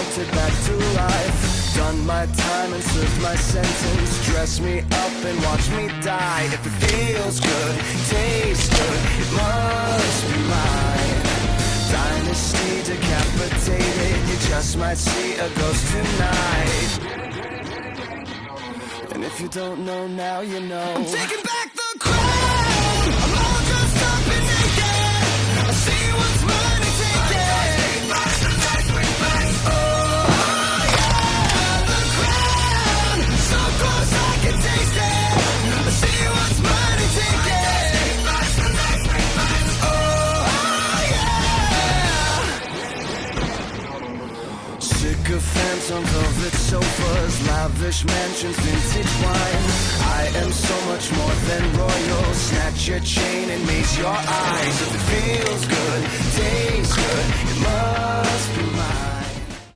resurrected back to life. Done my time and served my sentence. Dress me up and watch me die. If it feels good, tastes good, it must be mine. Dynasty decapitated, you just might see a ghost tonight. And if you don't know now, you know. I'm taking back the crown. I'm all dressed up and naked. I see what's mine and take it. Oh yeah, the crown. So close I can taste it. I see what's mine and take it. Oh yeah. Sycophants on velvet sofas, lavish mansions, vintage wine. I am so much more than royal. Snatch your chain and maze your eyes. If it feels good,